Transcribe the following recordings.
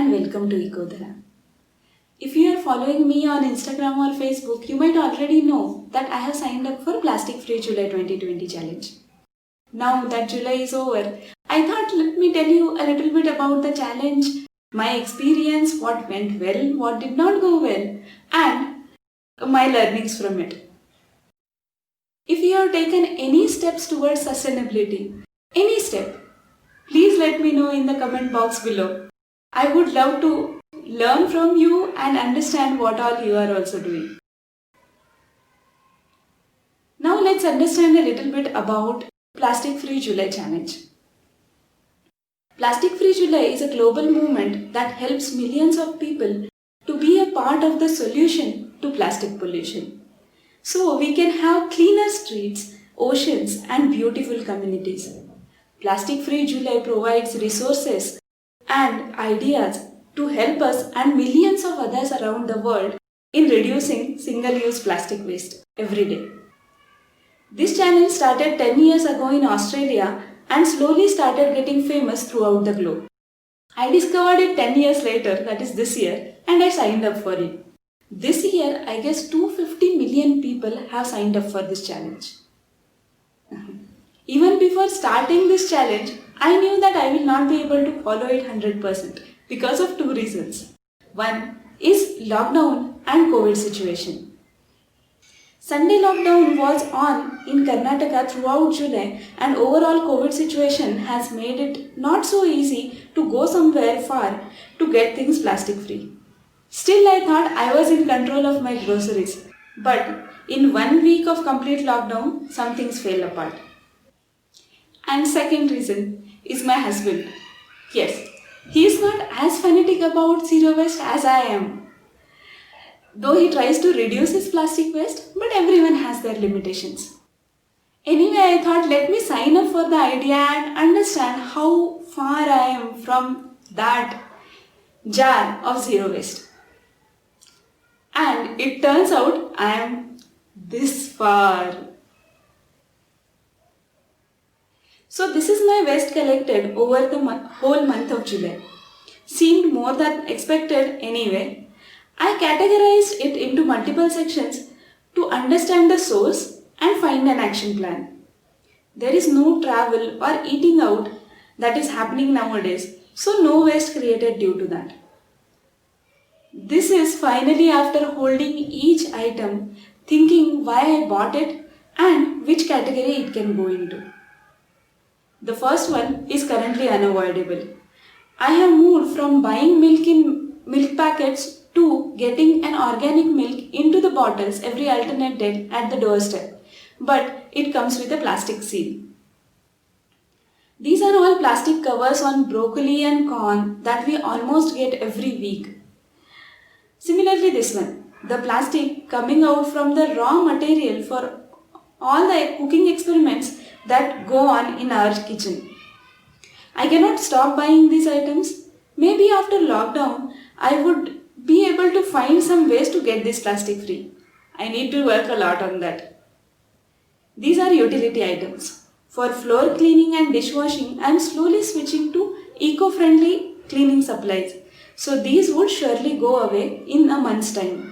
and welcome to Ecodhara. If you are following me on Instagram or Facebook, you might already know that I have signed up for Plastic Free July 2020 challenge. Now that July is over, I thought let me tell you a little bit about the challenge, my experience, what went well, what did not go well, and my learnings from it. If you have taken any steps towards sustainability, any step, please let me know in the comment box below. I would love to learn from you and understand what all you are also doing. Now let's understand a little bit about Plastic Free July Challenge. Plastic Free July is a global movement that helps millions of people to be a part of the solution to plastic pollution. So we can have cleaner streets, oceans and beautiful communities. Plastic Free July provides resources and ideas to help us and millions of others around the world in reducing single-use plastic waste every day. This challenge started 10 years ago in Australia and slowly started getting famous throughout the globe. I discovered it 10 years later, that is this year, and I signed up for it. This year, I guess 250 million people have signed up for this challenge. Even before starting this challenge, I knew that I will not be able to follow it 100% because of two reasons. One is lockdown and COVID situation. Sunday lockdown was on in Karnataka throughout July, and overall COVID situation has made it not so easy to go somewhere far to get things plastic free. Still, I thought I was in control of my groceries, but in 1 week of complete lockdown, some things fell apart. And second reason is my husband. Yes, he is not as fanatic about zero waste as I am. Though he tries to reduce his plastic waste, but everyone has their limitations. Anyway, I thought let me sign up for the idea and understand how far I am from that jar of zero waste. And it turns out I am this far. So this is my waste collected over the whole month of July. Seemed more than expected anyway. I categorized it into multiple sections to understand the source and find an action plan. There is no travel or eating out that is happening nowadays, so no waste created due to that. This is finally after holding each item, thinking why I bought it and which category it can go into. The first one is currently unavoidable. I have moved from buying milk in milk packets to getting an organic milk into the bottles every alternate day at the doorstep, but it comes with a plastic seal. These are all plastic covers on broccoli and corn that we almost get every week. Similarly, this one, the plastic coming out from the raw material for all the cooking experiments that go on in our kitchen. I cannot stop buying these items. Maybe after lockdown, I would be able to find some ways to get this plastic free. I need to work a lot on that. These are utility items. For floor cleaning and dishwashing, I am slowly switching to eco-friendly cleaning supplies. So these would surely go away in a month's time.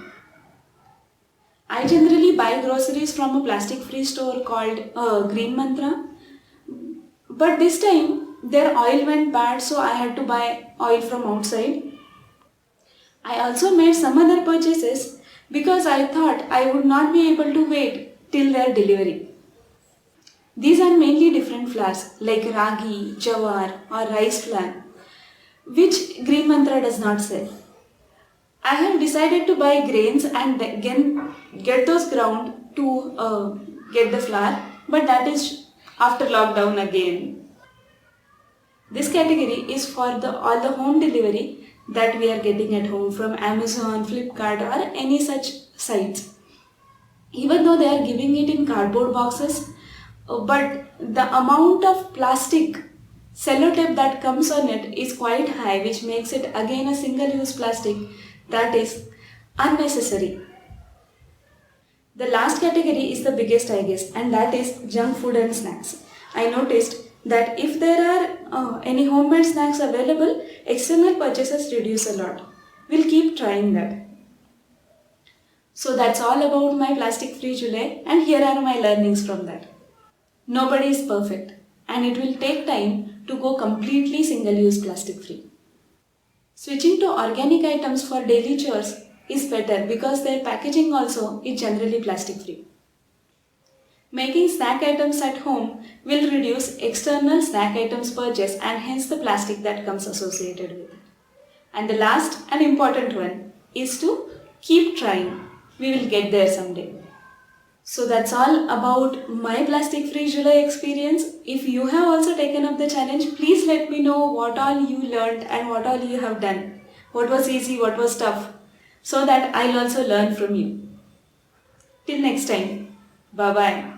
I generally buy groceries from a plastic-free store called Green Mantra. But this time, their oil went bad, so I had to buy oil from outside. I also made some other purchases because I thought I would not be able to wait till their delivery. These are mainly different flours like ragi, jawar or rice flour, which Green Mantra does not sell. I have decided to buy grains and again get those ground to get the flour, but that is after lockdown again. This category is for all the home delivery that we are getting at home from Amazon, Flipkart or any such sites. Even though they are giving it in cardboard boxes, but the amount of plastic sellotape that comes on it is quite high, which makes it again a single-use plastic that is unnecessary. The last category is the biggest, I guess, and that is junk food and snacks. I noticed that if there are any homemade snacks available, external purchases reduce a lot. We'll keep trying that. So that's all about my plastic free July, and here are my learnings from that. Nobody is perfect, and it will take time to go completely single use plastic free. Switching to organic items for daily chores is better because their packaging also is generally plastic free. Making snack items at home will reduce external snack items purchase and hence the plastic that comes associated with it. And the last and important one is to keep trying. We will get there someday. So that's all about my plastic free July experience. If you have also taken up the challenge, please let me know what all you learned and what all you have done. What was easy, what was tough, so that I'll also learn from you. Till next time, bye bye.